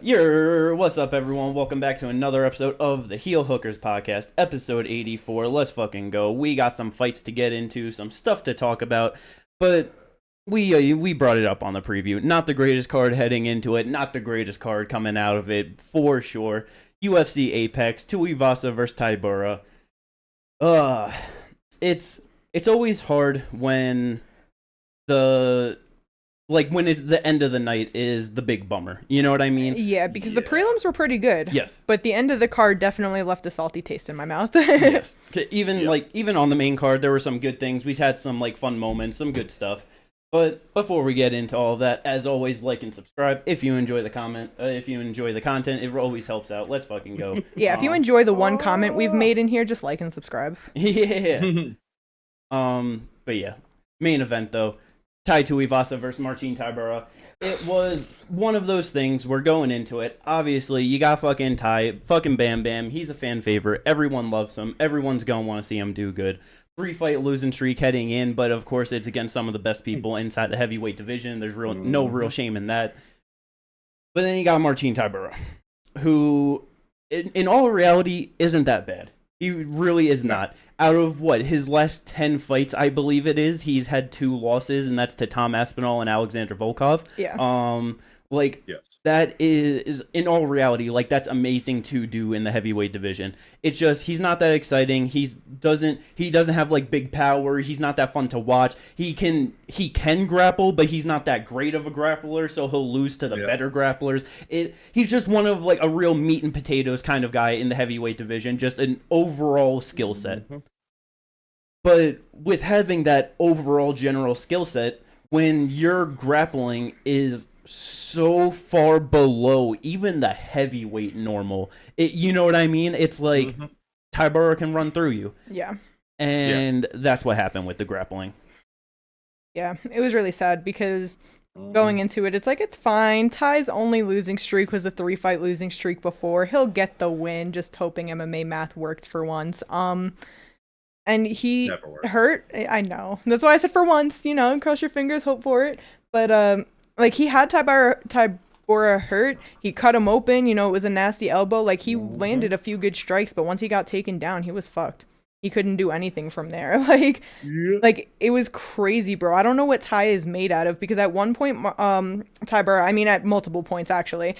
What's up, everyone? Welcome back to another episode of the Heel Hookers podcast, episode 84. Let's fucking go. We got some fights to get into, some stuff to talk about, but we brought it up on the preview. Not the greatest card heading into it, not the greatest card coming out of it, for sure. UFC Apex, Tuivasa versus Tybura. It's always hard when when it's the end of the night is the big bummer. You know what I mean? Yeah, because the prelims were pretty good. Yes. But the end of the card definitely left a salty taste in my mouth. Yes. Even on the main card, there were some good things. We had some fun moments, some good stuff. But before we get into all of that, as always, like and subscribe if you enjoy the content. It always helps out. Let's fucking go. Yeah, if you enjoy the one comment we've made in here, just like and subscribe. Yeah. But yeah, main event though. Tai Tuivasa versus Marcin Tybura. It was one of those things. We're going into it. Obviously, you got fucking Tai, fucking Bam Bam. He's a fan favorite. Everyone loves him. Everyone's going to want to see him do good. 3-fight losing streak heading in, but of course, it's against some of the best people inside the heavyweight division. There's no real shame in that. But then you got Marcin Tybura, who, in all reality, isn't that bad. He really is not. Out of his last 10 fights, I believe it is, he's had 2 losses, and that's to Tom Aspinall and Alexander Volkov. Yeah. Yes. That is, in all reality, that's amazing to do in the heavyweight division. It's just, he's not that exciting. He doesn't have big power. He's not that fun to watch. He can grapple, but he's not that great of a grappler, so he'll lose to the better grapplers. He's just one of a real meat and potatoes kind of guy in the heavyweight division, just an overall skill set. Mm-hmm. But with having that overall general skill set, when your grappling is so far below even the heavyweight normal, you know what I mean? It's Tybura can run through you. Yeah. And that's what happened with the grappling. Yeah, it was really sad because going into it, it's fine. Ty's only losing streak was a 3-fight losing streak before. He'll get the win, just hoping MMA math worked for once. And he hurt. I know. That's why I said for once, cross your fingers, hope for it. But he had Tybura hurt. He cut him open. It was a nasty elbow. He landed a few good strikes, but once he got taken down, he was fucked. He couldn't do anything from there. It was crazy, bro. I don't know what Ty is made out of, because at one point, Tybura, at multiple points actually,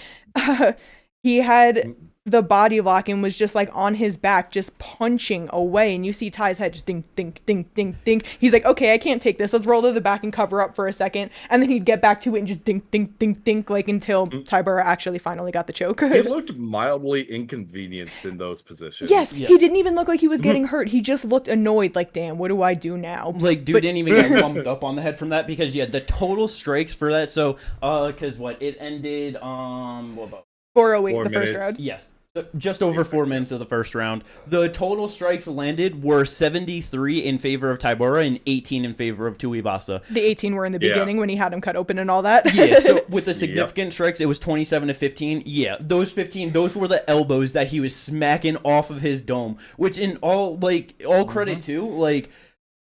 he had the body lock and was just on his back, just punching away. And you see Ty's head just ding, ding, ding, ding, ding. He's like, okay, I can't take this. Let's roll to the back and cover up for a second. And then he'd get back to it and just ding, ding, ding, ding, until Tybura actually finally got the choke. He looked mildly inconvenienced in those positions. Yes, he didn't even look like he was getting hurt. He just looked annoyed, damn, what do I do now? Dude didn't even get lumped up on the head from that, because the total strikes for that. So, because it ended, 4:08 the first round. Yes. Just over 4 minutes of the first round. The total strikes landed were 73 in favor of Tybura and 18 in favor of Tuivasa. The 18 were in the beginning when he had him cut open and all that. Yeah, so with the significant strikes, it was 27 to 15. Yeah, those 15, those were the elbows that he was smacking off of his dome, which in all credit to,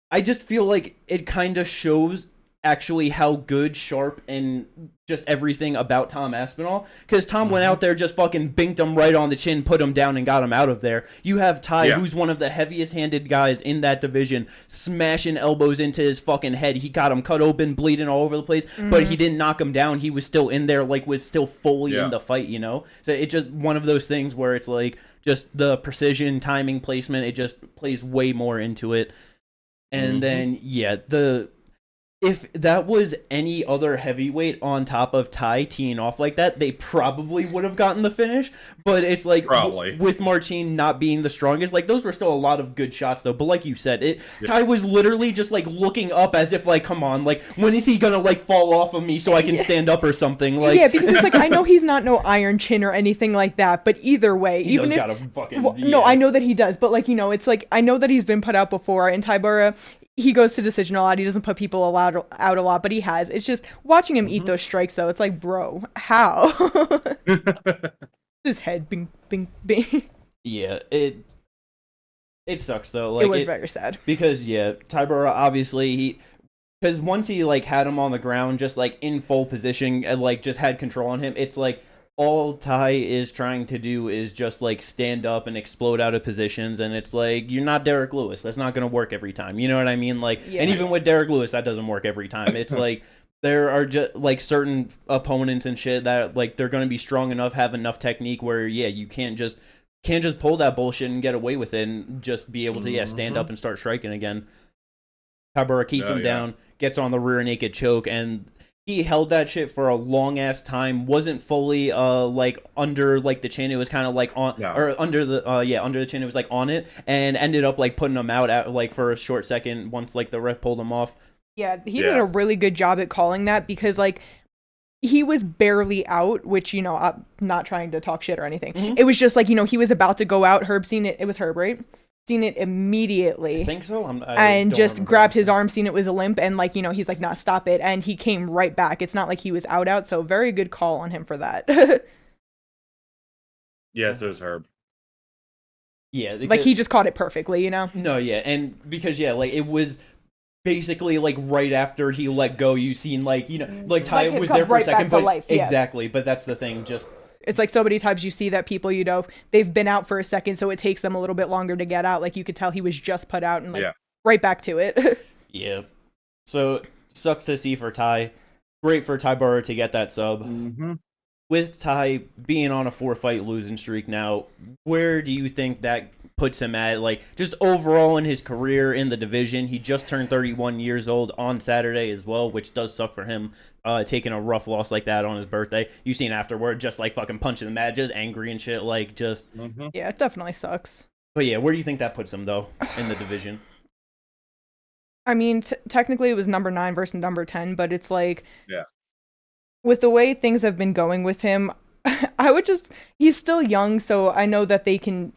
I just feel it kind of shows actually how good, sharp, and just everything about Tom Aspinall, because Tom went out there, just fucking binked him right on the chin, put him down, and got him out of there. You have Ty, who's one of the heaviest handed guys in that division, smashing elbows into his fucking head. He got him cut open, bleeding all over the place, but he didn't knock him down. He was still in there, was still fully in the fight, So it's just one of those things where it's just the precision, timing, placement, it just plays way more into it. And then if that was any other heavyweight on top of Ty teeing off like that, they probably would have gotten the finish. But it's with Marcin not being the strongest, those were still a lot of good shots though. But like you said, Ty was literally just looking up as if come on, when is he gonna fall off of me so I can stand up or something? Because it's I know he's not no Iron Chin or anything like that, but either way, he even does if gotta fucking no, I know that he does, but it's I know that he's been put out before, and Tybura, he goes to decision a lot. He doesn't put people out a lot, but he has. It's just watching him eat those strikes, though. It's bro, how? His head, bing, bing, bing. Yeah, it sucks, though. It was very sad. Because, Tybura, obviously, because once he, had him on the ground, just, in full position, and, just had control on him, it's, all Ty is trying to do is just like stand up and explode out of positions, and it's like, you're not Derek Lewis. That's not going to work every time. You know what I mean? Like, and even with Derek Lewis, that doesn't work every time. It's like there are just like certain opponents and shit that like they're going to be strong enough, have enough technique where you can't just pull that bullshit and get away with it and just be able to stand up and start striking again. Tybura keeps him down, gets on the rear naked choke, and he held that shit for a long ass time. Wasn't fully like under like the chin. It was kind of like on or under the under the chin. It was like on it, and ended up like putting him out at like for a short second once like the ref pulled him off. Yeah, he did a really good job at calling that, because like he was barely out, which, you know, I'm not trying to talk shit or anything. It was just like, you know, he was about to go out. Herb seen it. It was Herb, right? Seen it immediately. I think so. And just grabbed his arm, seen it was a limp, and like, you know, he's like, nah, stop it. And he came right back. It's not like he was out. So very good call on him for that. Yes, it was Herb. Yeah. Like he just caught it perfectly, you know? No, yeah. And because, like it was basically like right after he let go, you seen like, you know, like Ty was there for a second, but life, exactly. But that's the thing, just it's like so many times you see that people, you know, they've been out for a second, so it takes them a little bit longer to get out. Like you could tell he was just put out and like right back to it. Yeah. So sucks to see for Ty. Great for Tybura to get that sub. With Ty being on a 4-fight losing streak now, where do you think that puts him at, like, just overall in his career in the division? He just turned 31 years old on Saturday as well, which does suck for him, taking a rough loss like that on his birthday. You seen afterward, just like fucking punching the mat, just angry and shit, like just yeah, it definitely sucks. But yeah, where do you think that puts him though in the division? I mean, technically it was number 9 versus number 10, but it's like, with the way things have been going with him, I would just, he's still young, so I know that they can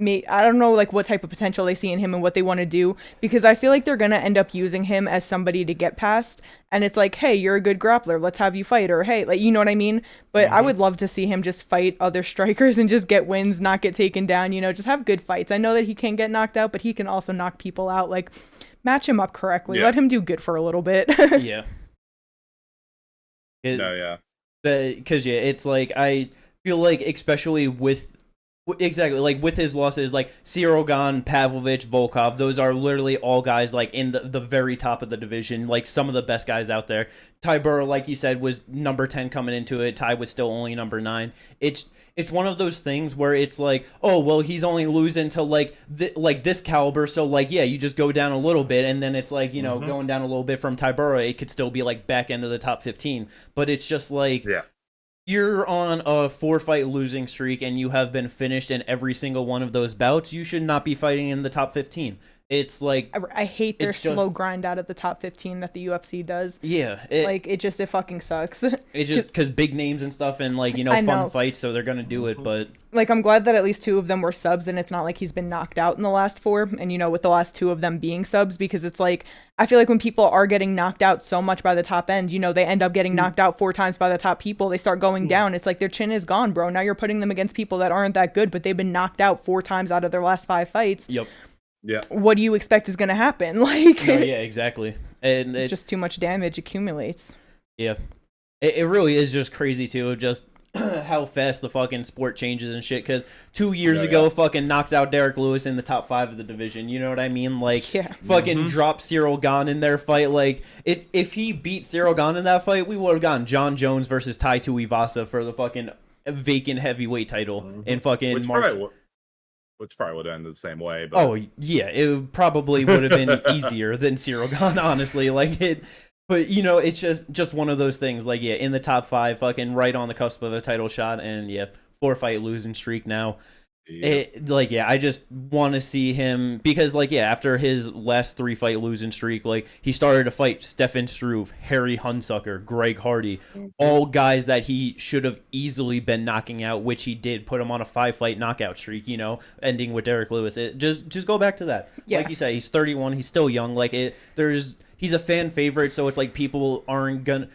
I don't know like what type of potential they see in him and what they want to do, because I feel like they're gonna end up using him as somebody to get past, and it's like, hey, you're a good grappler, let's have you fight, or hey, like, you know what I mean? But I would love to see him just fight other strikers and just get wins, not get taken down, you know, just have good fights. I know that he can get knocked out, but he can also knock people out. Like, match him up correctly, let him do good for a little bit. Because it's like, I feel like especially with like with his losses, like Sirogan, Pavlovich, Volkov, those are literally all guys like in the very top of the division, like some of the best guys out there. Tybura, like you said, was number 10 coming into it. Ty was still only number 9. It's one of those things where it's like, oh, well, he's only losing to like this caliber, so like, yeah, you just go down a little bit, and then it's like, you know, going down a little bit from Tybura, it could still be like back end of the top 15. But it's just like, you're on a 4-fight losing streak and you have been finished in every single one of those bouts. You should not be fighting in the top 15. It's like, I hate their slow grind out of the top 15 that the UFC does. Yeah. It fucking sucks. It's just because big names and stuff and like, you know, fun fights, so they're going to do it. But like, I'm glad that at least 2 of them were subs, and it's not like he's been knocked out in the last 4. And, you know, with the last 2 of them being subs, because it's like, I feel like when people are getting knocked out so much by the top end, you know, they end up getting knocked out 4 times by the top people. They start going down. It's like their chin is gone, bro. Now you're putting them against people that aren't that good, but they've been knocked out 4 times out of their last 5 fights. Yep. Yeah. What do you expect is going to happen? Like, no, yeah, exactly. And just too much damage accumulates. Yeah. It really is just crazy too, just how fast the fucking sport changes and shit. Because 2 years ago, fucking knocks out Derek Lewis in the top 5 of the division. You know what I mean? Like, fucking dropped Cyril Gane in their fight. Like, if he beat Cyril Gane in that fight, we would have gotten John Jones versus Tai Tuivasa for the fucking vacant heavyweight title in fucking March. Which probably would have ended the same way. But... Oh, yeah. It probably would have been easier than Cyril Gane, honestly. Like, but, you know, it's just one of those things. Like, yeah, in the top 5, fucking right on the cusp of a title shot. And, 4-fight losing streak now. I just want to see him, because after his last 3-fight losing streak, he started to fight Stefan Struve, Harry Hunsucker, Greg Hardy, all guys that he should have easily been knocking out, which he did. Put him on a 5-fight knockout streak, ending with Derek Lewis. Just go back to that. Like you said, he's 31, he's still young. He's a fan favorite, so it's like people aren't gonna.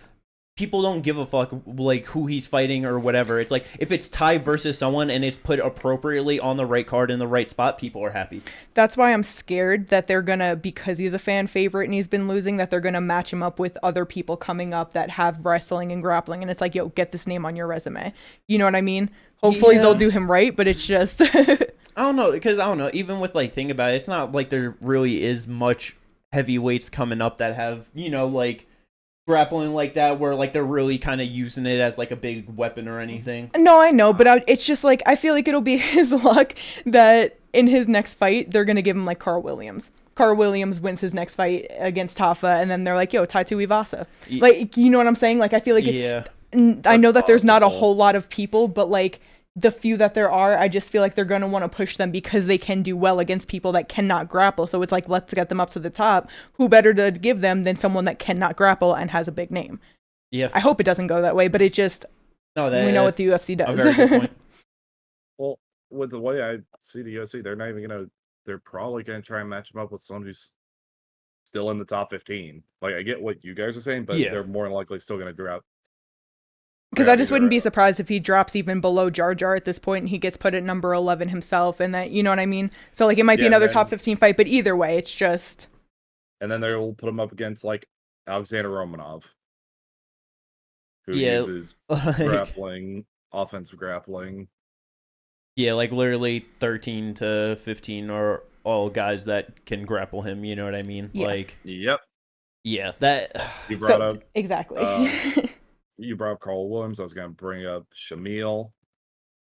people don't give a fuck like who he's fighting or whatever. It's like if it's Ty versus someone and it's put appropriately on the right card in the right spot, people are happy. That's why I'm scared that they're gonna, because he's a fan favorite and he's been losing, that they're gonna match him up with other people coming up that have wrestling and grappling, and it's like, yo, get this name on your resume. You know what I mean? Hopefully they'll do him right, but it's just I don't know, because I don't know, even with like think about it, it's not like there really is much heavyweights coming up that have, you know, like grappling like that, where like they're really kind of using it as like a big weapon or anything. No, I know, but it's just like, I feel like it'll be his luck that in his next fight they're gonna give him like Carl Williams. Carl Williams wins his next fight against Tafa, and then they're like, yo, Tai Tuivasa. Like, you know what I'm saying? Like, I feel like I know that there's not a whole lot of people, but like the few that there are, I just feel like they're going to want to push them because they can do well against people that cannot grapple. So it's like, let's get them up to the top. Who better to give them than someone that cannot grapple and has a big name? Yeah. I hope it doesn't go that way, but it just, we know what the UFC does. A very good point. Well, with the way I see the UFC, they're probably going to try and match him up with someone who's still in the top 15. Like, I get what you guys are saying, but they're more than likely still going to drop. Because I just wouldn't be surprised if he drops even below Jar Jar at this point and he gets put at number 11 himself, and that, you know what I mean? So like it might be another top 15 fight, but either way, it's just. And then they'll put him up against like Alexander Romanov, who uses grappling, offensive grappling. Yeah, like literally 13 to 15 are all guys that can grapple him, you know what I mean? Yeah. Like, yep. Yeah, that. You brought up. Exactly. You brought up Carl Williams. I was going to bring up Shamil.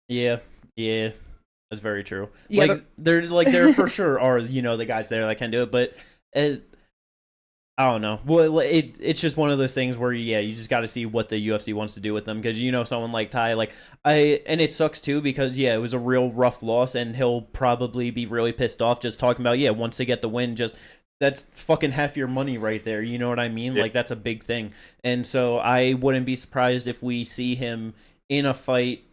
Yeah, that's very true. Yeah, there for sure are, you know, the guys there that can do it, but I don't know. Well, it's just one of those things where you just got to see what the UFC wants to do with them, because you know someone like Ty, and it sucks too because it was a real rough loss, and he'll probably be really pissed off just talking about once they get the win, just. That's fucking half your money right there. You know what I mean? Yeah. Like, that's a big thing. And so I wouldn't be surprised if we see him in a fight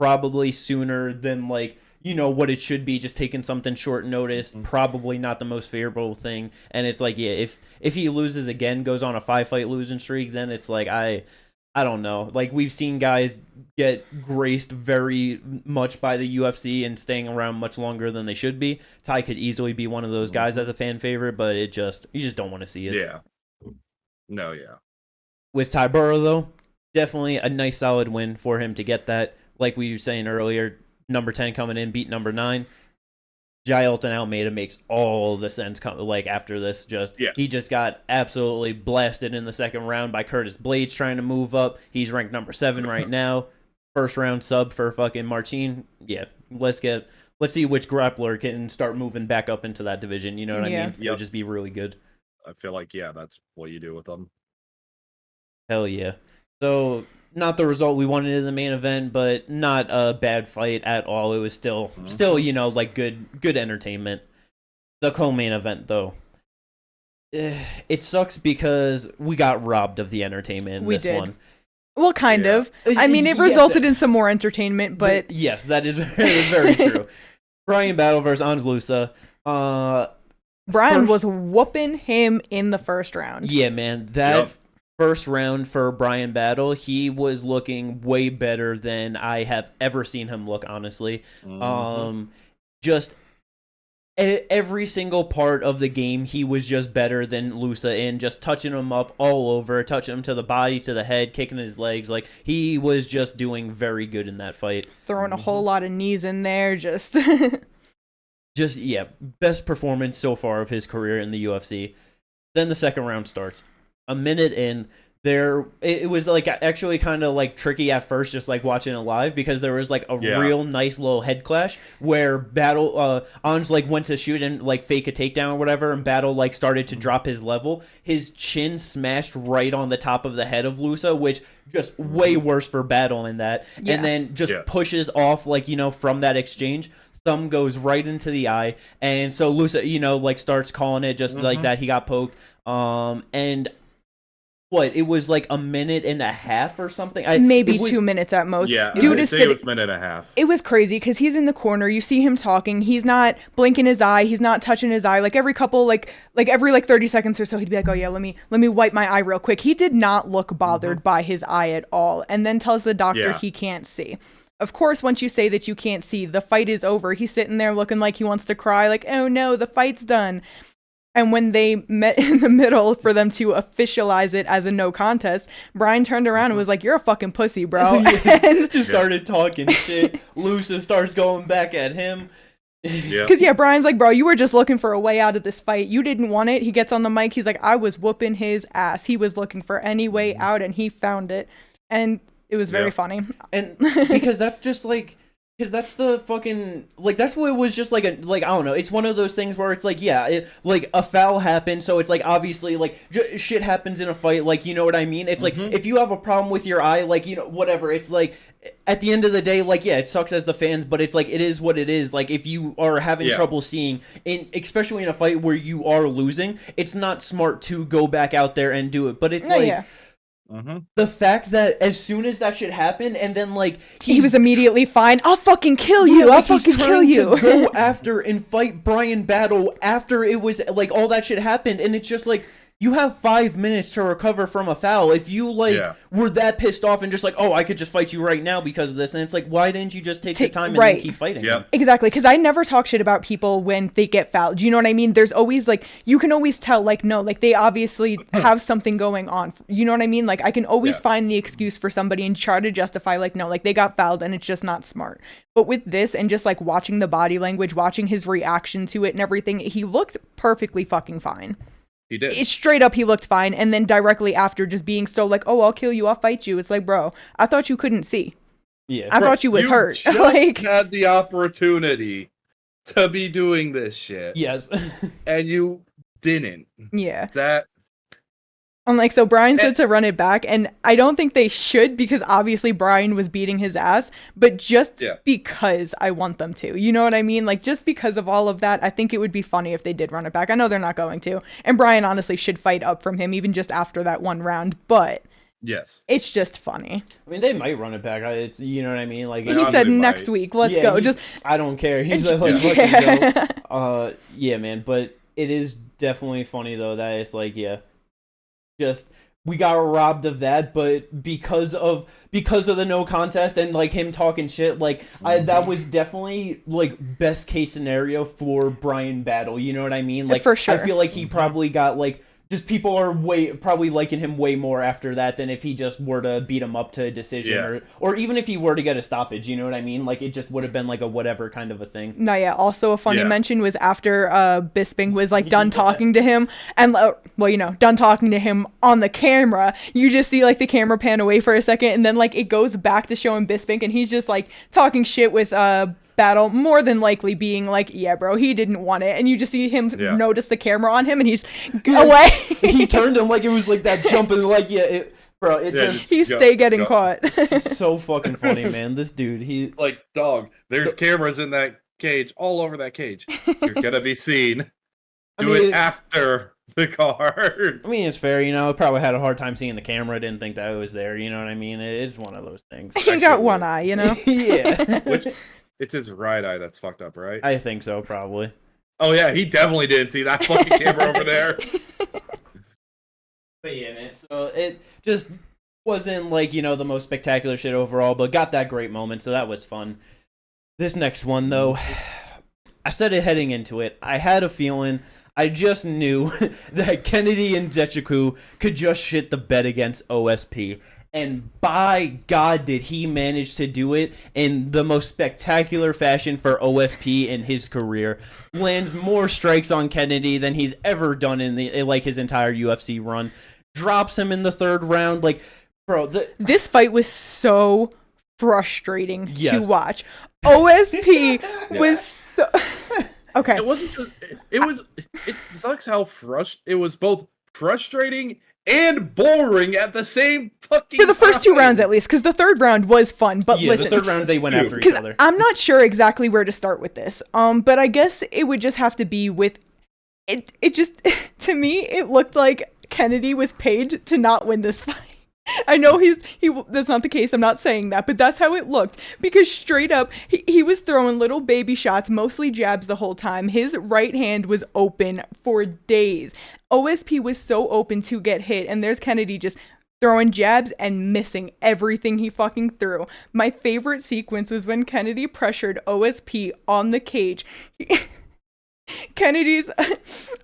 probably sooner than, like, you know, what it should be, just taking something short notice, probably not the most favorable thing. And it's like, if he loses again, goes on a 5-fight losing streak, then it's like, I don't know. Like, we've seen guys get graced very much by the UFC and staying around much longer than they should be. Ty could easily be one of those guys as a fan favorite, but you just don't want to see it. Yeah. No, yeah. With Tybura, though, definitely a nice solid win for him to get that. Like we were saying earlier, number 10 coming in, beat number 9. Jailton Almeida makes all the sense after this. He just got absolutely blasted in the second round by Curtis Blades trying to move up. He's ranked number 7 right now. First round sub for fucking Martin. Yeah, let's see which grappler can start moving back up into that division. You know what I mean? It'll just be really good. I feel like that's what you do with them. Hell yeah. So not the result we wanted in the main event, but not a bad fight at all. It was still you know, like good entertainment. The co-main event, though, it sucks because we got robbed of the entertainment in this one. Well, kind of. I mean, it resulted in some more entertainment, but yes, that is very, very true. Brian Battle versus Ange Loosa. Brian was whooping him in the first round. Yeah, man, that first round for Brian Battle, he was looking way better than I have ever seen him look, honestly. Just every single part of the game, he was just better than Loosa in, just touching him up all over, touching him to the body, to the head, kicking his legs. Like, he was just doing very good in that fight. Throwing a whole lot of knees in there, just... best performance so far of his career in the UFC. Then the second round starts. A minute in, it was like actually kind of like tricky at first, just like watching it live, because there was like a real nice little head clash where Battle Ange like went to shoot and like fake a takedown or whatever, and Battle like started to drop his level. His chin smashed right on the top of the head of Loosa, which just way worse for Battle in that, and then just pushes off, like, you know, from that exchange. Thumb goes right into the eye, and so Loosa, you know, like starts calling it just like that he got poked. And it was like a minute and a half or something. Maybe 2 minutes at most. Yeah, dude is it was a minute and a half. It was crazy because he's in the corner. You see him talking. He's not blinking his eye. He's not touching his eye. Like every couple, like every 30 seconds or so, he'd be like, "Oh yeah, let me wipe my eye real quick." He did not look bothered by his eye at all, and then tells the doctor he can't see. Of course, once you say that you can't see, the fight is over. He's sitting there looking like he wants to cry, like, "Oh no, the fight's done." And when they met in the middle for them to officialize it as a no contest, Brian turned around and was like, "You're a fucking pussy, bro." And just started talking shit. Loosa starts going back at him. Because, Brian's like, "Bro, you were just looking for a way out of this fight. You didn't want it." He gets on the mic. He's like, "I was whooping his ass. He was looking for any way out, and he found it." And it was very funny. And because that's just like... Because that's the fucking, like, that's what it was just like, I don't know, it's one of those things where it's like, like, a foul happened, so it's like, obviously, like, shit happens in a fight, like, you know what I mean? It's like, if you have a problem with your eye, like, you know, whatever, it's like, at the end of the day, like, it sucks as the fans, but it's like, it is what it is. Like, if you are having trouble seeing, especially in a fight where you are losing, it's not smart to go back out there and do it, but it's the fact that as soon as that shit happened, and then like he was immediately fine. "I'll fucking kill you. I'll fucking kill you." To go after and fight Bryan Battle after it was like all that shit happened, and it's just like you have 5 minutes to recover from a foul. If you were that pissed off and just like, "Oh, I could just fight you right now because of this," and it's like, why didn't you just take the time and then keep fighting? Exactly, because I never talk shit about people when they get fouled. You know what I mean? There's always like, you can always tell, like, no, like they obviously have something going on. You know what I mean? Like I can always find the excuse for somebody and try to justify, like, no, like they got fouled and it's just not smart. But with this and just like watching the body language, watching his reaction to it and everything, he looked perfectly fucking fine. He did. It's straight up, he looked fine. And then directly after just being so like, "Oh, I'll kill you, I'll fight you." It's like, bro, I thought you couldn't see. I thought you was hurt. Just like, had the opportunity to be doing this shit. Yes. And you didn't. Yeah. That... I'm like, so Brian said to run it back, and I don't think they should, because obviously Brian was beating his ass, but just because I want them to. You know what I mean? Like, just because of all of that, I think it would be funny if they did run it back. I know they're not going to. And Brian honestly should fight up from him, even just after that one round, but... Yes. It's just funny. I mean, they might run it back. It's, you know what I mean? Like, he said next week, let's go. Just I don't care. He's like, man, but it is definitely funny, though, that it's like, just... we got robbed of that, but because of the no contest and like him talking shit, like that was definitely like best case scenario for Bryan Battle. You know what I mean? Like, for sure. I feel like he probably got like, just people are probably liking him way more after that than if he just were to beat him up to a decision or even if he were to get a stoppage. You know what I mean? Like, it just would have been like a whatever kind of a thing. No, also a funny mention was after Bisping was like done talking to him and done talking to him on the camera, you just see like the camera pan away for a second and then like it goes back to showing Bisping and he's just like talking shit with Battle, more than likely being like, "Yeah, bro, he didn't want it," and you just see him notice the camera on him and he's away. He turned him like it was like that jumping, like he stay getting caught. So fucking funny, man. This dude, he like, dog, there's cameras in that cage, all over that cage. You're gonna be seen. It after the card. I mean, it's fair, you know. I probably had a hard time seeing the camera. Didn't think that it was there. You know what I mean? It is one of those things. He got one eye, you know. Which it's his right eye that's fucked up, right? I think so, probably. Oh yeah, he definitely didn't see that fucking camera over there. But yeah, man. So it just wasn't like, you know, the most spectacular shit overall, but got that great moment, so that was fun. This next one, though, I said it heading into it. I had a feeling. I just knew that Kennedy and Nzechukwu could just shit the bed against OSP. And by God, did he manage to do it in the most spectacular fashion for OSP in his career. Lands more strikes on Kennedy than he's ever done in his entire UFC run. Drops him in the third round. Like, bro, this fight was so frustrating to watch. OSP was so... Okay. It wasn't just, it sucks how it was both frustrating and boring at the same fucking for the first two rounds, at least, because the third round was fun. But listen, the third round they went after each other. I'm not sure exactly where to start with this. But I guess it would just have to be with it. It just, to me, it looked like Kennedy was paid to not win this fight. I know that's not the case. I'm not saying that, but that's how it looked. Because straight up, he was throwing little baby shots, mostly jabs the whole time. His right hand was open for days. OSP was so open to get hit, and there's Kennedy just throwing jabs and missing everything he fucking threw. My favorite sequence was when Kennedy pressured OSP on the cage.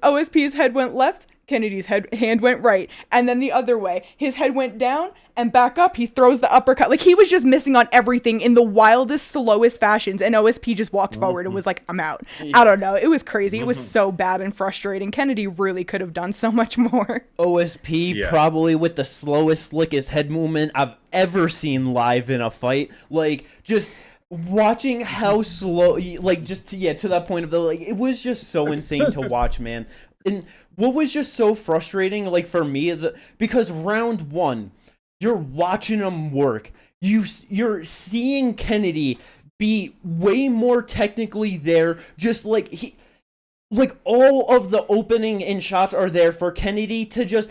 OSP's head went left, Kennedy's hand went right, and then the other way. His head went down and back up. He throws the uppercut. Like, he was just missing on everything in the wildest, slowest fashions, and OSP just walked forward and was like, I'm out. I don't know. It was crazy. It was so bad and frustrating. Kennedy really could have done so much more. OSP probably with the slowest, slickest head movement I've ever seen live in a fight. Like, just watching how slow, like, just to that point of the, like, it was just so insane to watch, man. And what was just so frustrating, like, for me, because round one, you're watching him work. You're seeing Kennedy be way more technically there, just like all of the opening and shots are there for Kennedy to just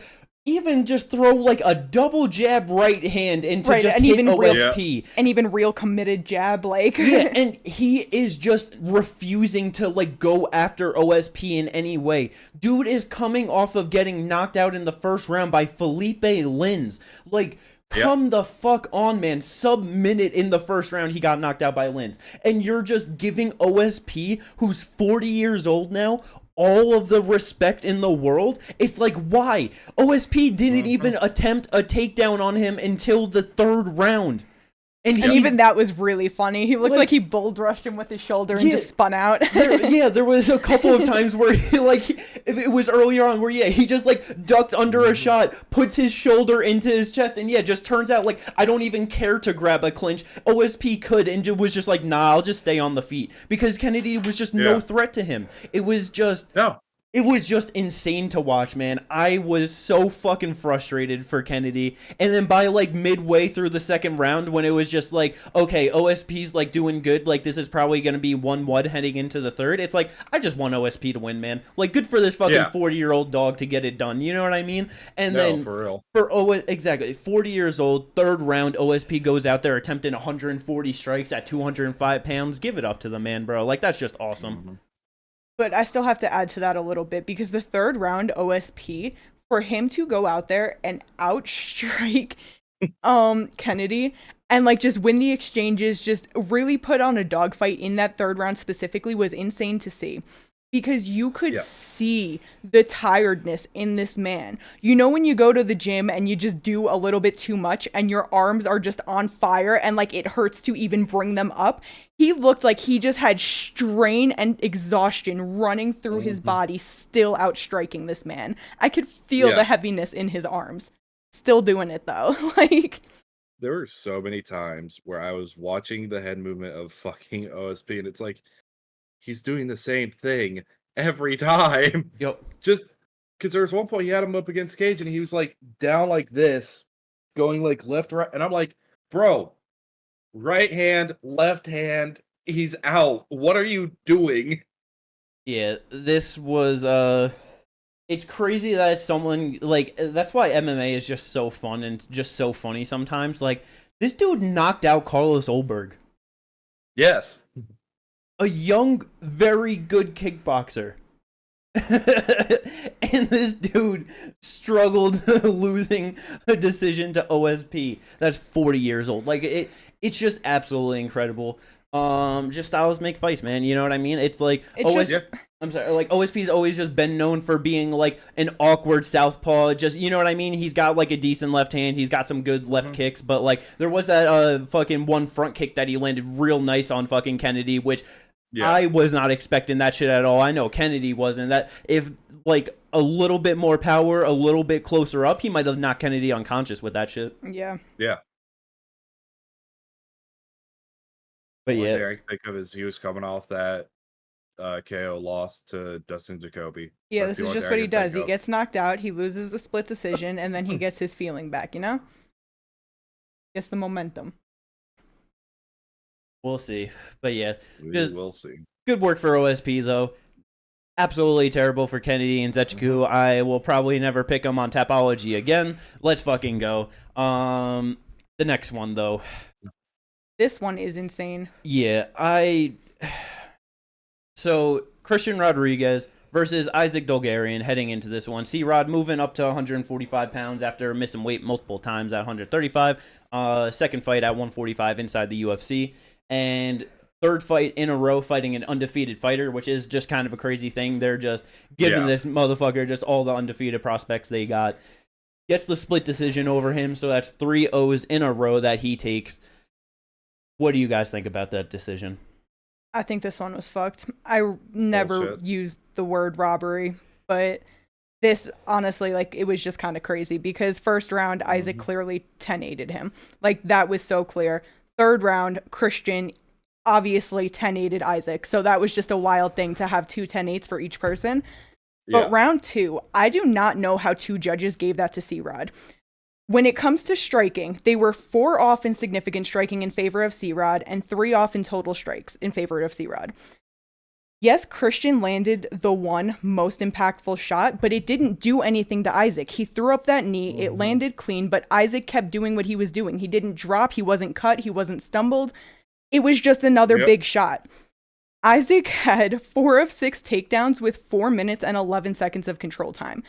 throw like a double jab right hand into just hit OSP. And even real committed jab, like. Yeah, and he is just refusing to like go after OSP in any way. Dude is coming off of getting knocked out in the first round by Felipe Lins. Like, come the fuck on, man. Sub-minute in the first round, he got knocked out by Lins. And you're just giving OSP, who's 40 years old now, all of the respect in the world. It's like, why? OSP didn't even attempt a takedown on him until the third round. And even that was really funny. He looked like he bull rushed him with his shoulder and just spun out. There was a couple of times where it was earlier on where he just like ducked under a shot, puts his shoulder into his chest, and just turns out like, I don't even care to grab a clinch. OSP could, and it was just like, nah, I'll just stay on the feet, because Kennedy was just no threat to him. It was just It was just insane to watch, man. I was so fucking frustrated for Kennedy. And then by like midway through the second round, when it was just like, okay, OSP's like doing good, like this is probably going to be 1-1 heading into the third. It's like, I just want OSP to win, man. Like, good for this fucking 40-year-old dog to get it done. You know what I mean? And then for real. Exactly, 40 years old, third round, OSP goes out there attempting 140 strikes at 205 pounds. Give it up to the man, bro. Like, that's just awesome. But I still have to add to that a little bit, because the third round OSP, for him to go out there and outstrike Kennedy and like just win the exchanges, just really put on a dogfight in that third round specifically, was insane to see. Because you could see the tiredness in this man. You know when you go to the gym and you just do a little bit too much and your arms are just on fire and like it hurts to even bring them up? He looked like he just had strain and exhaustion running through his body, still outstriking this man. I could feel the heaviness in his arms. Still doing it though. Like, there were so many times where I was watching the head movement of fucking OSP and it's like, he's doing the same thing every time. Yep. Just because there was one point he had him up against Cage and he was like down like this, going like left, right. And I'm like, bro, right hand, left hand, he's out. What are you doing? Yeah, this was, it's crazy that someone, like, that's why MMA is just so fun and just so funny sometimes. Like, this dude knocked out Carlos Olberg. Yes. A young, very good kickboxer. And this dude struggled losing a decision to OSP. That's 40 years old. Like, it's just absolutely incredible. Just styles make fights, man. You know what I mean? It's like I'm sorry, like OSP's always just been known for being like an awkward southpaw. Just, you know what I mean? He's got like a decent left hand. He's got some good left kicks, but like there was that fucking one front kick that he landed real nice on fucking Kennedy, which I was not expecting that shit at all. I know Kennedy wasn't. That if like a little bit more power, a little bit closer up, he might have knocked Kennedy unconscious with that shit. Yeah. But one thing I can think of is he was coming off that KO loss to Dustin Jacoby. Yeah, this is just what he does. He gets knocked out, he loses a split decision, and then he gets his feeling back, you know? Gets the momentum. We'll see. But yeah, we'll see. Good work for OSP, though. Absolutely terrible for Kennedy and Nzechukwu. I will probably never pick him on Tapology again. Let's fucking go. The next one, though. This one is insane. Yeah, So, Christian Rodriguez versus Isaac Dolgarian heading into this one. C-Rod moving up to 145 pounds after missing weight multiple times at 135. Second fight at 145 inside the UFC. And third fight in a row fighting an undefeated fighter, which is just kind of a crazy thing. They're just giving this motherfucker just all the undefeated prospects they got. Gets the split decision over him, so that's 3 O's in a row that he takes. What do you guys think about that decision? I think this one was fucked. I never used the word robbery, but this, honestly, like, it was just kind of crazy because first round, Isaac clearly 10-8'd him. Like, that was so clear. Third round, Christian obviously 10-8'd Isaac. So that was just a wild thing to have 2 10-8s for each person. But round 2, I do not know how 2 judges gave that to C-Rod. When it comes to striking, they were 4 off in significant striking in favor of C-Rod and 3 off in total strikes in favor of C-Rod. Yes, Christian landed the one most impactful shot, but it didn't do anything to Isaac. He threw up that knee, it landed clean, but Isaac kept doing what he was doing. He didn't drop, he wasn't cut, he wasn't stumbled. It was just another big shot. Isaac had 4 of 6 takedowns with 4 minutes and 11 seconds of control time.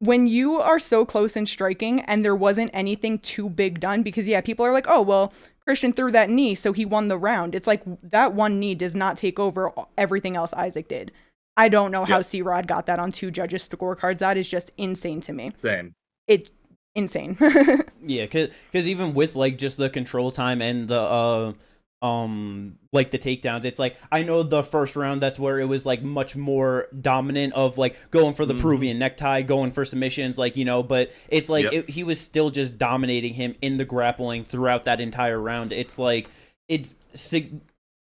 When you are so close in striking and there wasn't anything too big done, because people are like, oh, well, Christian threw that knee, so he won the round. It's like that one knee does not take over everything else Isaac did. I don't know how C-Rod got that on 2 judges' scorecards. That is just insane to me. Insane. Yeah, because even with like just the control time and the like the takedowns, it's like I know the first round that's where it was like much more dominant of like going for the Peruvian necktie, going for submissions, like, you know, but it's like he was still just dominating him in the grappling throughout that entire round. It's like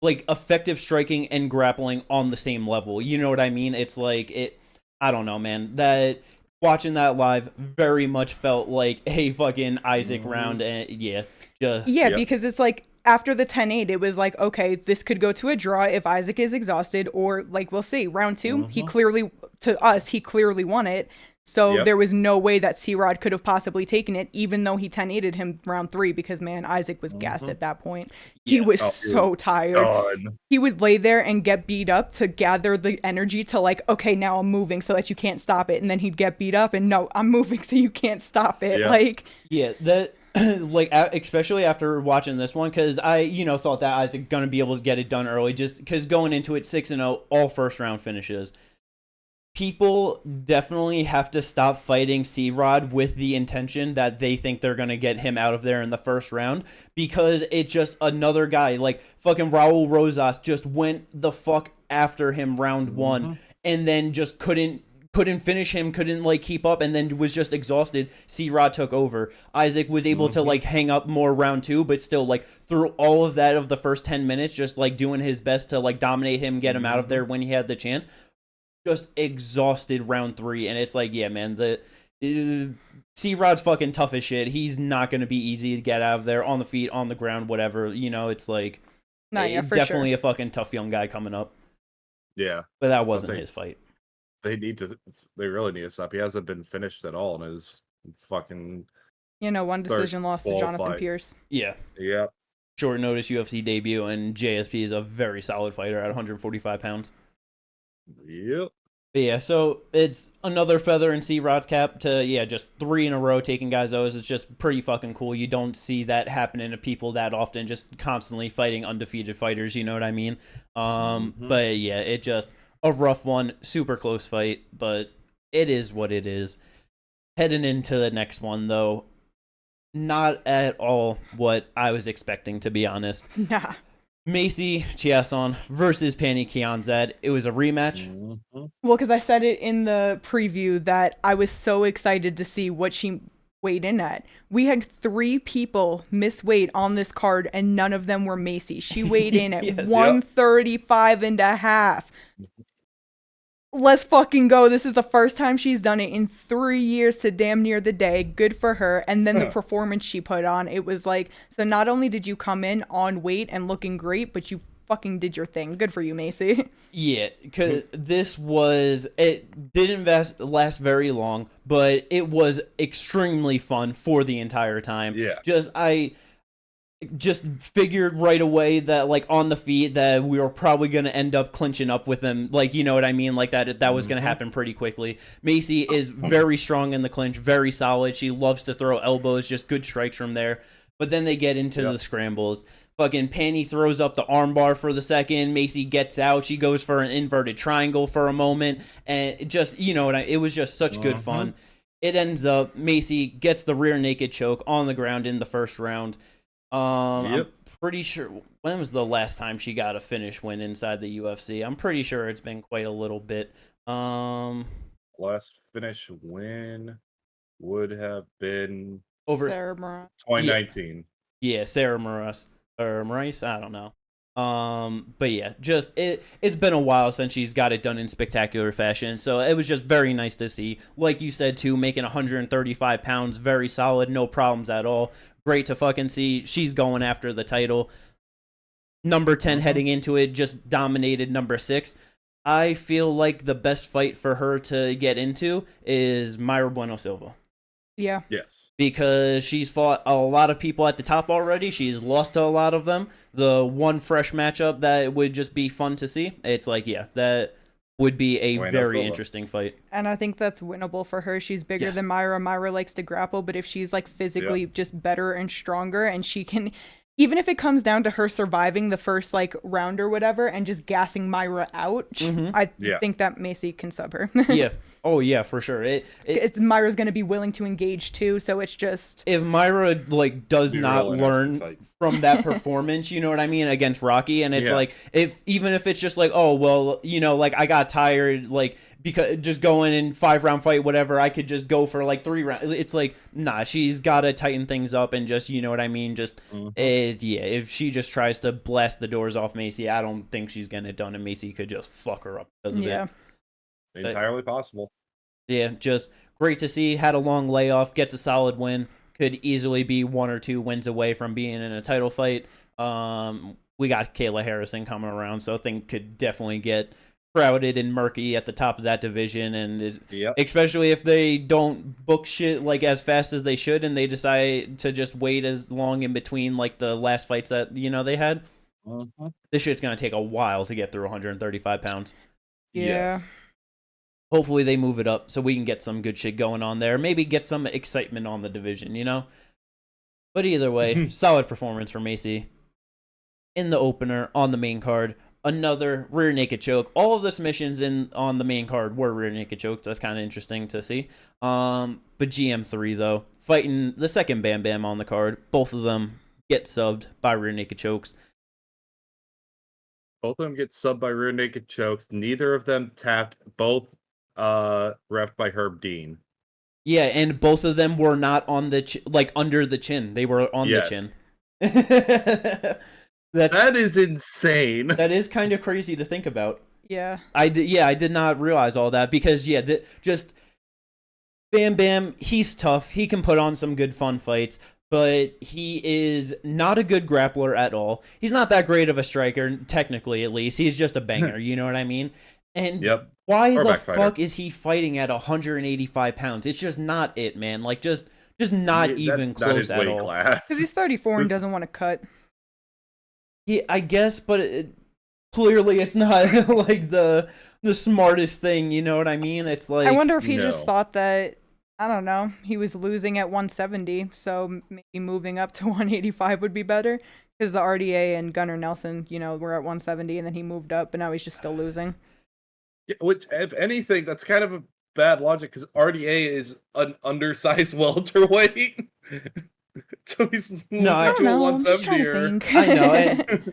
like effective striking and grappling on the same level. You know what I mean? It's like I don't know, man. That watching that live very much felt like a fucking Isaac round, and because it's like after the 10-8, it was like, okay, this could go to a draw if Isaac is exhausted, or like we'll see. Round 2, he clearly won it. So there was no way that C-Rod could have possibly taken it, even though he 10-8'd him round 3, because, man, Isaac was gassed at that point. He was so tired. God. He would lay there and get beat up to gather the energy to like, okay, now I'm moving so that you can't stop it. And then he'd get beat up and no, I'm moving so you can't stop it. That like, especially after watching this one, because I, thought that Isaac gonna be able to get it done early, just because going into it 6-0, all first round finishes. People definitely have to stop fighting C-Rod with the intention that they think they're gonna get him out of there in the first round, because it's just another guy, like fucking Raul Rosas just went the fuck after him round 1, and then just couldn't finish him, couldn't like keep up, and then was just exhausted. C-Rod took over. Isaac was able to like hang up more round 2, but still like through all of that of the first 10 minutes, just like doing his best to like dominate him, get him out of there when he had the chance. Just exhausted round 3, and it's like, yeah, man, C-Rod's fucking tough as shit. He's not going to be easy to get out of there on the feet, on the ground, whatever. It's like definitely a fucking tough young guy coming up. Yeah, but that wasn't his fight. They really need to stop. He hasn't been finished at all in his fucking one decision loss to Jonathan Pierce. Yeah. Short notice UFC debut, and JSP is a very solid fighter at 145 pounds. Yep. But yeah, so it's another feather in C-Rod's cap to, just 3 in a row taking guys O's. It's just pretty fucking cool. You don't see that happening to people that often, just constantly fighting undefeated fighters, you know what I mean? But yeah, it just a rough one, super close fight, but it is what it is. Heading into the next one, though, not at all what I was expecting, to be honest. Nah. Macy Chiasson versus Pannie Kianzad. It was a rematch. Well, because I said it in the preview that I was so excited to see what she weighed in at. We had 3 people miss weight on this card, and none of them were Macy. She weighed in at 135 and a half. Let's fucking go. This is the first time she's done it in 3 years to damn near the day. Good for her. And then the performance she put on, it was like, so not only did you come in on weight and looking great, but you fucking did your thing. Good for you, Macy. Yeah, because it didn't last very long, but it was extremely fun for the entire time. Yeah. I just figured right away that, like, on the feet that we were probably going to end up clinching up with them. Like, you know what I mean? Like, that was going to happen pretty quickly. Macy is very strong in the clinch, very solid. She loves to throw elbows, just good strikes from there. But then they get into the scrambles. Fucking Penny throws up the armbar for the second. Macy gets out. She goes for an inverted triangle for a moment. And it just, you know, it was just such good fun. It ends up, Macy gets the rear naked choke on the ground in the first round. I'm pretty sure, when was the last time she got a finish win inside the UFC? I'm pretty sure it's been quite a little bit. Last finish win would have been over Sarah Moraes. 2019. Yeah, Sarah Moraes or Moraes, I don't know. But yeah, just it's been a while since she's got it done in spectacular fashion, so it was just very nice to see. Like you said too, making 135 pounds, very solid, no problems at all. Great to fucking see. She's going after the title. Number 10 heading into it, just dominated number 6. I feel like the best fight for her to get into is Mayra Bueno Silva. Yeah. Yes. Because she's fought a lot of people at the top already. She's lost to a lot of them. The one fresh matchup that would just be fun to see. It's like, yeah, that would be a very interesting fight. And I think that's winnable for her. She's bigger than Mayra. Mayra likes to grapple, but if she's like physically just better and stronger, and she can, even if it comes down to her surviving the first like round or whatever and just gassing Mayra out, I think that Macy can sub her. Yeah. Oh yeah, for sure. Mayra's going to be willing to engage too, so it's just, if Mayra like does not learn from that performance, you know what I mean, against Rocky, and it's like, even if it's just like, oh well, you know, like I got tired, like because just going in 5-round fight, whatever, I could just go for like 3 rounds. It's like, nah, she's got to tighten things up and just, you know what I mean, just if she just tries to blast the doors off Macy, I don't think she's getting it done, and Macy could just fuck her up because of it. Entirely possible. Yeah, just great to see. Had a long layoff, gets a solid win. Could easily be 1 or 2 wins away from being in a title fight. We got Kayla Harrison coming around, so I think could definitely get crowded and murky at the top of that division, and especially if they don't book shit like as fast as they should, and they decide to just wait as long in between like the last fights that they had. This shit's gonna take a while to get through 135 pounds. Yeah. Hopefully they move it up so we can get some good shit going on there. Maybe get some excitement on the division, But either way, solid performance for Macy. In the opener, on the main card, another rear naked choke. All of the submissions on the main card were rear naked chokes. That's kind of interesting to see. But GM3, though, fighting the second Bam Bam on the card. Both of them get subbed by rear naked chokes. Both of them get subbed by rear naked chokes. Neither of them tapped. Both ref by Herb Dean. Yeah, and both of them were not on the under the chin. They were on the chin. That is insane. That is kind of crazy to think about. Yeah. I did not realize all that because just Bam Bam, he's tough. He can put on some good fun fights, but he is not a good grappler at all. He's not that great of a striker, technically at least. He's just a banger, you know what I mean? And why the fuck is he fighting at 185 pounds? It's just not it, man. Like, just not even close at all. Because he's 34 and doesn't want to cut. Yeah, I guess, but clearly it's not like the smartest thing, you know what I mean? It's like, I wonder if he just thought that, I don't know, he was losing at 170, so maybe moving up to 185 would be better. Because the RDA and Gunnar Nelson, were at 170, and then he moved up, but now he's just still losing. Yeah, which, if anything, that's kind of a bad logic, because RDA is an undersized welterweight. So he's I don't know. I'm just trying to think. I know,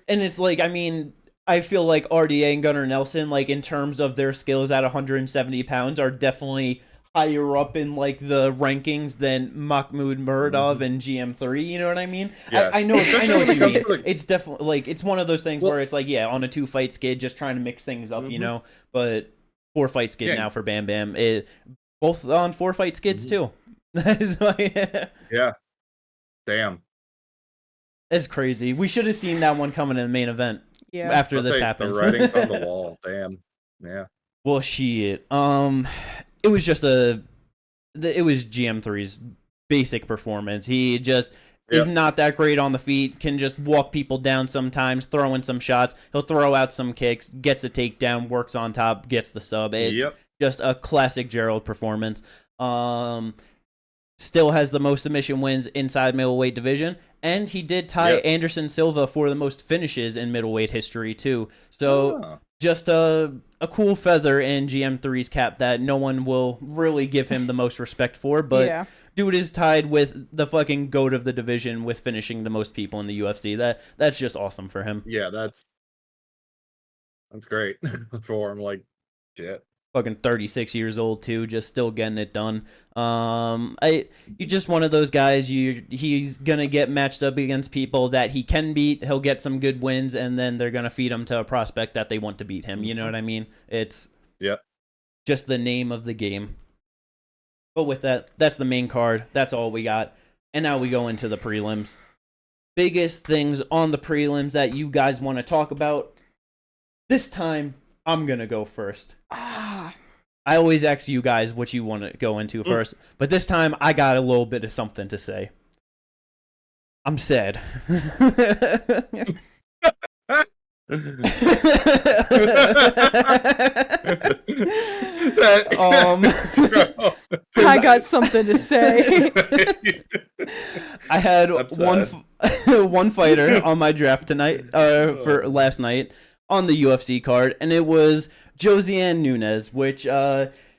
and it's like, I mean, I feel like RDA and Gunnar Nelson, like in terms of their skills at 170 pounds, are definitely higher up in like the rankings than Mahmoud Muradov and GM3. You know what I mean? Yeah. I know what you mean. It's definitely like it's one of those things where it's like, yeah, on a 2-fight skid, just trying to mix things up, But 4-fight skid now for Bam Bam. Both on 4-fight skids too. Yeah. Damn. It's crazy. We should have seen that one coming in the main event. Yeah. After this happened. The writing's on the wall. Damn. Yeah. Well, shit. It was just it was GM3's basic performance. He just is not that great on the feet, can just walk people down sometimes, throw in some shots. He'll throw out some kicks, gets a takedown, works on top, gets the sub. Just a classic Gerald performance. Still has the most submission wins inside middleweight division, and he did tie Anderson Silva for the most finishes in middleweight history too. So just a cool feather in GM3's cap that no one will really give him the most respect for, but dude is tied with the fucking GOAT of the division with finishing the most people in the UFC. That's just awesome for him. Yeah, that's great for him. Like, shit. Fucking 36 years old too, just still getting it done. He's just one of those guys. He's gonna get matched up against people that he can beat. He'll get some good wins, and then they're gonna feed him to a prospect that they want to beat him. You know what I mean? It's just the name of the game. But with that, that's the main card. That's all we got. And now we go into the prelims. Biggest things on the prelims that you guys want to talk about. This time, I'm gonna go first. I always ask you guys what you want to go into first, but this time I got a little bit of something to say. I'm sad. I got something to say. I had one fighter on my draft tonight, for last night on the UFC card, and it was Josiane Nunes, which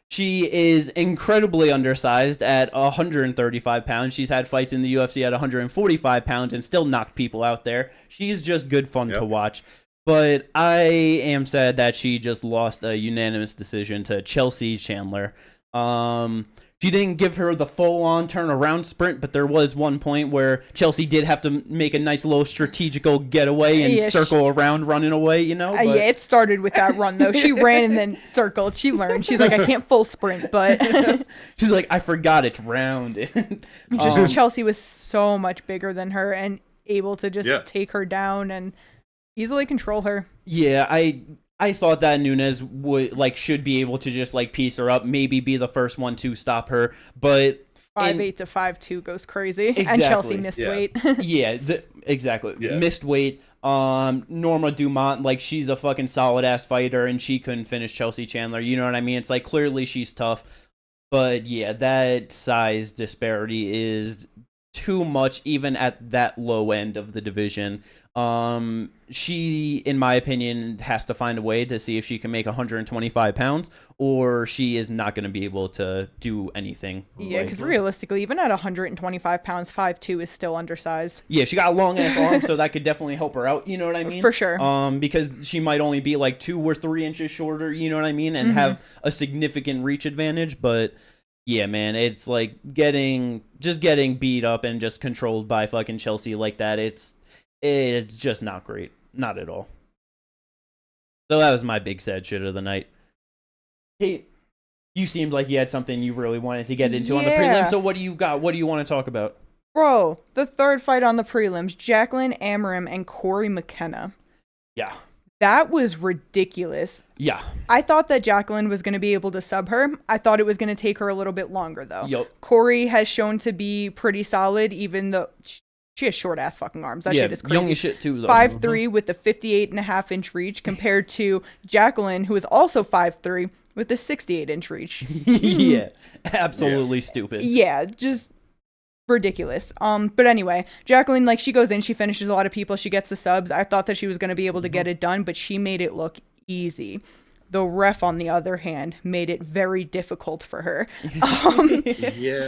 she is incredibly undersized at 135 pounds. She's had fights in the UFC at 145 pounds and still knocked people out there. She's just good fun to watch. But I am sad that she just lost a unanimous decision to Chelsea Chandler. She didn't give her the full-on turnaround sprint, but there was one point where Chelsea did have to make a nice little strategical getaway and circle around running away, you know? Yeah, it started with that run, though. She ran and then circled. She learned. She's like, I can't full sprint, but... She's like, I forgot it's rounded. Chelsea was so much bigger than her and able to just take her down and easily control her. Yeah, I thought that Nunes should be able to just piece her up, maybe be the first one to stop her, but 5'8" to 5'2" goes crazy, and Chelsea missed weight. Exactly. Missed weight. Norma Dumont, she's a fucking solid ass fighter, and she couldn't finish Chelsea Chandler. You know what I mean? It's clearly she's tough, but yeah, that size disparity is too much, even at that low end of the division. She, in my opinion, has to find a way to see if she can make 125 pounds, or she is not going to be able to do anything. Yeah, because realistically, even at 125 pounds, 5'2" is still undersized. Yeah, she got long ass arms, so that could definitely help her out. You know what I mean? For sure. Because she might only be 2 or 3 inches shorter. You know what I mean? And have a significant reach advantage, but. Yeah, man, it's getting beat up and just controlled by fucking Chelsea like that. It's just not great. Not at all. So that was my big sad shit of the night. Hey, you seemed like you had something you really wanted to get into on the prelim, so what do you got? What do you want to talk about? Bro, the third fight on the prelims, Jacqueline Amarim and Corey McKenna. Yeah. That was ridiculous. Yeah. I thought that Jacqueline was going to be able to sub her. I thought it was going to take her a little bit longer, though. Yep. Corey has shown to be pretty solid, even though she has short-ass fucking arms. That shit is crazy. Young as shit, too, though. 5'3" with a 58.5-inch reach compared to Jacqueline, who is also 5'3", with a 68-inch reach. Yeah. Absolutely stupid. Yeah, just... ridiculous. But anyway, Jacqueline, she goes in, she finishes a lot of people, she gets the subs. I thought that she was going to be able to get it done, but she made it look easy. The ref, on the other hand, made it very difficult for her.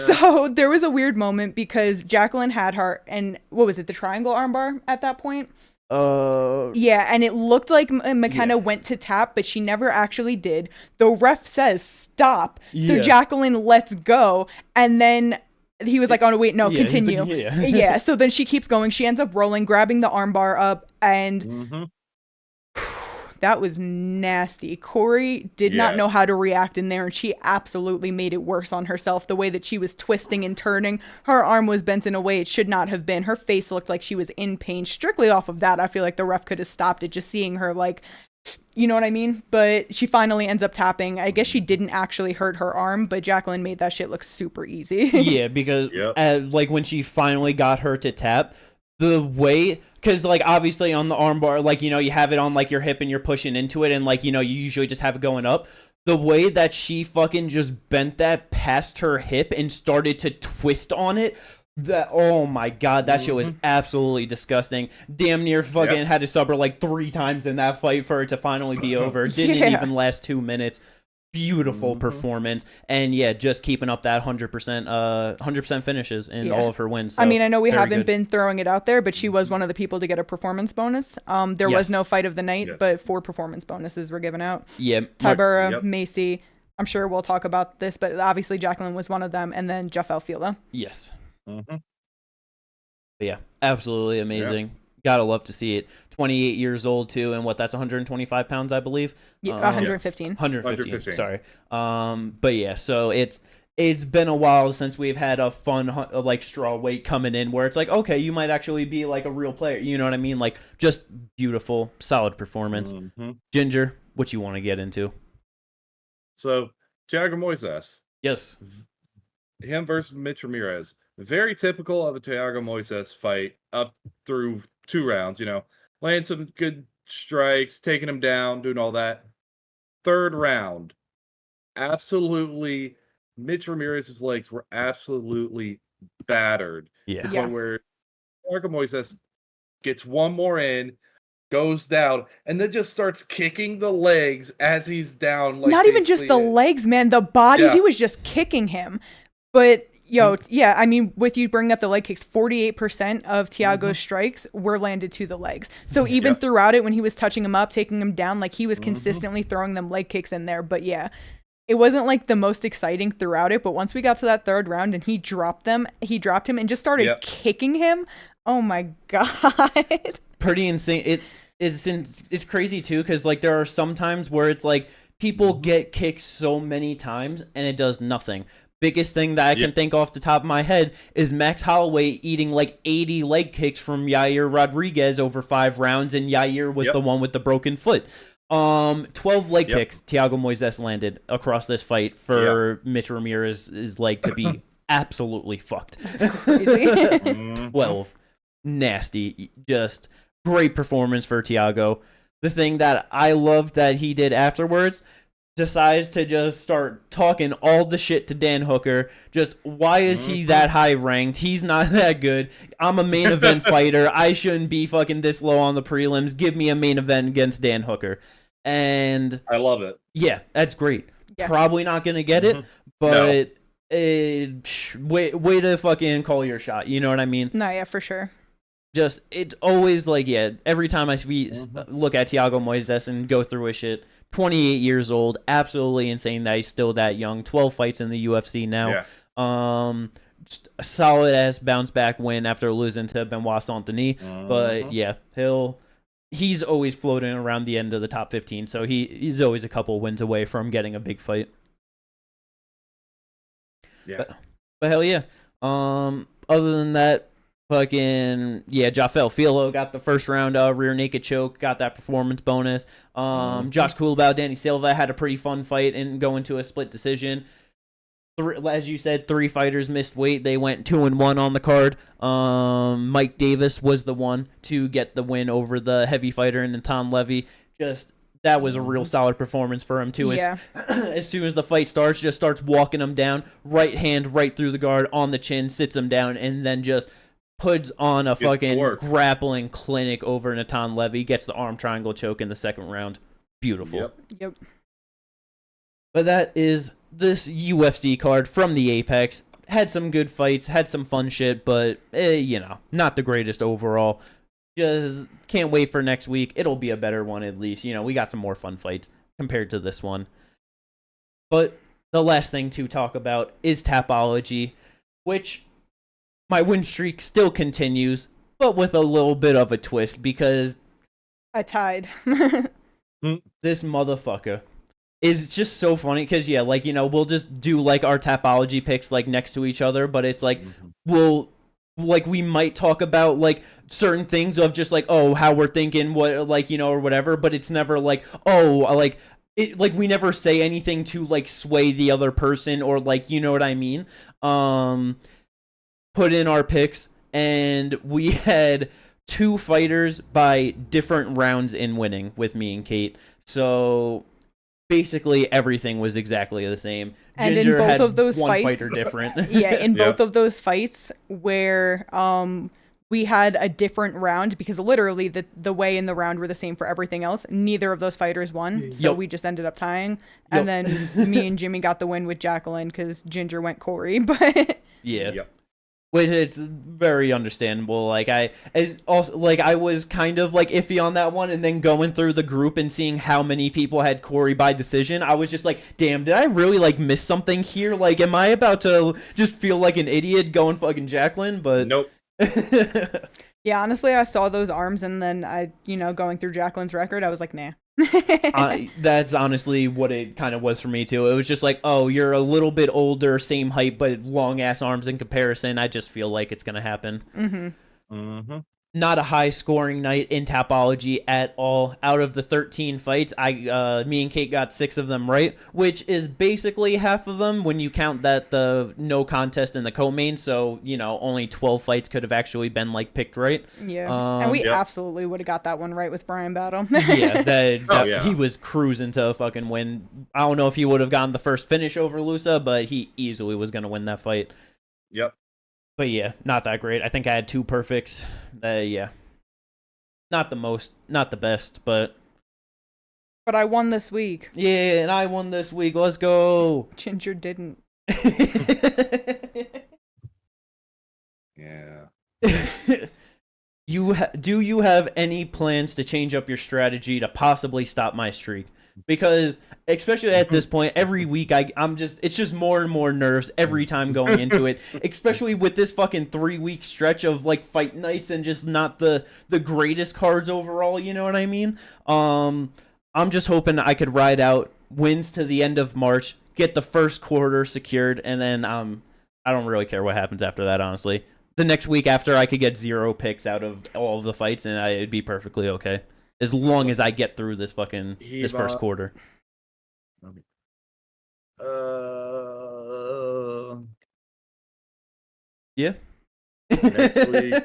So there was a weird moment because Jacqueline had her, and what was it, the triangle armbar at that point? Yeah, and it looked like McKenna went to tap, but she never actually did. The ref says stop, so Jacqueline lets go, and then he was like, oh, no, wait, no, continue. Yeah, so then she keeps going. She ends up rolling, grabbing the armbar up, and That was nasty. Corey did not know how to react in there, and she absolutely made it worse on herself. The way that she was twisting and turning, her arm was bent in a way it should not have been. Her face looked like she was in pain. Strictly off of that, I feel like the ref could have stopped it, just seeing her, like, you know what I mean? But she finally ends up tapping. I guess she didn't actually hurt her arm, but Jacqueline made that shit look super easy. Yeah, because like when she finally got her to tap, the way, because like obviously on the arm bar, like, you know, you have it on like your hip and you're pushing into it, and like, you know, you usually just have it going up. The way that she fucking just bent that past her hip and started to twist on it, that, oh my god, that shit was absolutely disgusting. Damn near fucking had to sub her like 3 times in that fight for it to finally be over. Didn't even last 2 minutes. Beautiful performance, and just keeping up that 100% finishes in all of her wins. So, I mean, I know we haven't been throwing it out there, but she was one of the people to get a performance bonus. There was no fight of the night, but 4 performance bonuses were given out. Tybura, Macy. I'm sure we'll talk about this, but obviously Jacqueline was one of them, and then Jeff Alfila. Yes. But yeah, absolutely amazing. Gotta love to see it. 28 years old too, and that's 125 pounds, I believe. 115. 115. Sorry. But yeah, so it's been a while since we've had a fun like straw weight coming in where it's like, okay, you might actually be like a real player. You know what I mean? Like, just beautiful, solid performance. Ginger, what you want to get into? So Thiago Moises. Yes. Him versus Mitch Ramirez. Very typical of a Thiago Moises fight up through 2 rounds, you know, laying some good strikes, taking him down, doing all that. 3rd round, absolutely, Mitch Ramirez's legs were absolutely battered. Yeah. To the point where Thiago Moises gets one more in, goes down, and then just starts kicking the legs as he's down. Like, not even just the legs, man, the body. He was just kicking him. But I mean, with you bringing up the leg kicks, 48% of Thiago's strikes were landed to the legs. So even throughout it, when he was touching him up, taking him down, like, he was consistently throwing them leg kicks in there. But yeah, it wasn't like the most exciting throughout it. But once we got to that 3rd round and he dropped him and just started kicking him. Oh my god. Pretty insane. It's crazy too, because like there are some times where it's like people get kicked so many times and it does nothing. Biggest thing that I can think off the top of my head is Max Holloway eating like 80 leg kicks from Yair Rodriguez over 5 rounds, and Yair was the one with the broken foot. 12 leg kicks Thiago Moises landed across this fight for Mitch Ramirez's leg to be absolutely fucked. That's crazy. 12. Nasty. Just great performance for Thiago. The thing that I loved that he did afterwards, decides to just start talking all the shit to Dan Hooker. Just, why is he that high ranked? He's not that good. I'm a main event fighter. I shouldn't be fucking this low on the prelims. Give me a main event against Dan Hooker. And I love it. Yeah, that's great. Yeah. Probably not going to get it, but way to fucking call your shot. You know what I mean? No, yeah, for sure. Just, it's always like, every time I look at Thiago Moises and go through his shit, 28 years old, absolutely insane that he's still that young. 12 fights in the UFC now. Just a solid ass bounce back win after losing to Benoit Saint-Denis. But yeah, he's always floating around the end of the top 15, so he's always a couple wins away from getting a big fight. Yeah. But hell yeah. Other than that, fucking Jafel Filo got the 1st round rear naked choke, got that performance bonus. Josh Coolbaugh, Danny Silva had a pretty fun fight and going to a split decision. As you said, 3 fighters missed weight. They went 2-1 on the card. Mike Davis was the one to get the win over the heavy fighter in Natan Levy. Just, that was a real solid performance for him too. As soon as the fight starts, just starts walking him down, right hand right through the guard on the chin, sits him down, and then just puts on a fucking grappling clinic over Natan Levy, gets the arm triangle choke in the 2nd round. Beautiful. Yep. But that is this UFC card from the Apex. Had some good fights, had some fun shit, but, not the greatest overall. Just can't wait for next week. It'll be a better one at least. We got some more fun fights compared to this one. But the last thing to talk about is Tapology, which my win streak still continues, but with a little bit of a twist because I tied. This motherfucker is just so funny because, yeah, like, you know, we'll just do, like, our Tapology picks, like, next to each other, but it's like, we might talk about, like, certain things of just, like, oh, how we're thinking, what, like, you know, or whatever, but it's never like, oh, like, we never say anything to, like, sway the other person or, like, you know what I mean? Put in our picks, and we had 2 fighters by different rounds in winning with me and Kate. So basically everything was exactly the same. And Ginger in both had of those one fighter different. Yeah, in both of those fights where we had a different round, because literally the way in the round were the same for everything else. Neither of those fighters won, so we just ended up tying. And then me and Jimmy got the win with Jacqueline because Ginger went Corey. But yeah. Which it's very understandable. Like I was kind of like iffy on that one, and then going through the group and seeing how many people had Corey by decision, I was just like, damn, did I really like miss something here? Like, am I about to just feel like an idiot going fucking Jacqueline? But nope. Yeah, honestly, I saw those arms, and then going through Jacqueline's record, I was like, nah. That's honestly what it kind of was for me too. It was just like, oh, you're a little bit older, same height, but long ass arms in comparison. I just feel like it's gonna happen. Not a high scoring night in Tapology at all. Out of the 13 fights, me and Kate got 6 of them right, which is basically half of them when you count that the no contest in the co-main. So, you know, only 12 fights could have actually been like picked right. Yeah, and we absolutely would have got that one right with Brian Battle. Yeah, he was cruising to a fucking win. I don't know if he would have gotten the first finish over Loosa, but he easily was going to win that fight. Yep. But yeah, not that great. I think I had 2 perfects. Yeah. Not the best, but... But I won this week. Yeah, and I won this week. Let's go. Ginger didn't. Yeah. Do you have any plans to change up your strategy to possibly stop my streak? Because especially at this point, every week it's just more and more nerves every time going into it. Especially with this fucking 3-week stretch of like fight nights and just not the greatest cards overall. You know what I mean? I'm just hoping I could ride out wins to the end of March, get the first quarter secured, and then I don't really care what happens after that. Honestly, the next week after I could get 0 picks out of all of the fights, and it'd be perfectly okay. As long as I get through this this first quarter. Yeah. Next week.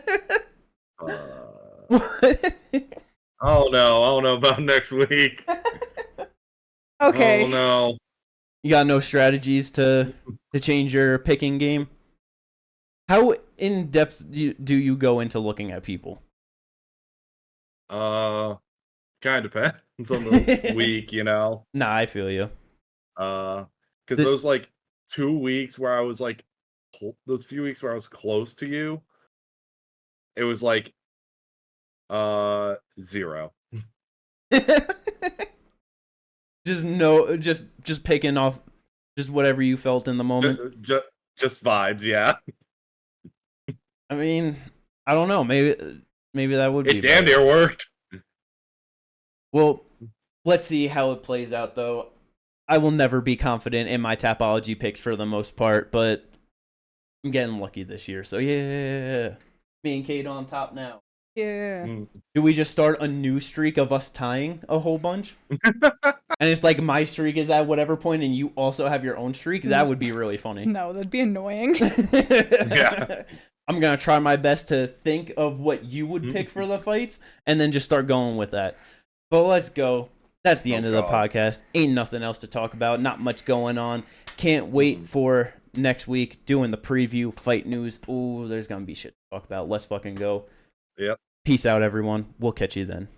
Oh no, I don't know about next week. Okay. Oh no. You got no strategies to change your picking game? How in depth do you go into looking at people? Kind of depends on the week, you know. Nah, I feel you. Because those like 2 weeks where I was like, those few weeks where I was close to you, it was like, 0. just picking off just whatever you felt in the moment. Just vibes, yeah. I mean, I don't know. Maybe that would be. It damn near worked. Well, let's see how it plays out, though. I will never be confident in my Tapology picks for the most part, but I'm getting lucky this year. So, yeah. Me and Kate on top now. Yeah. Do we just start a new streak of us tying a whole bunch? And it's like my streak is at whatever point and you also have your own streak? That would be really funny. No, that'd be annoying. Yeah. I'm going to try my best to think of what you would pick for the fights and then just start going with that. But let's go. That's the end of the podcast. Ain't nothing else to talk about. Not much going on. Can't wait for next week doing the preview, fight news. Ooh, there's going to be shit to talk about. Let's fucking go. Yep. Peace out, everyone. We'll catch you then.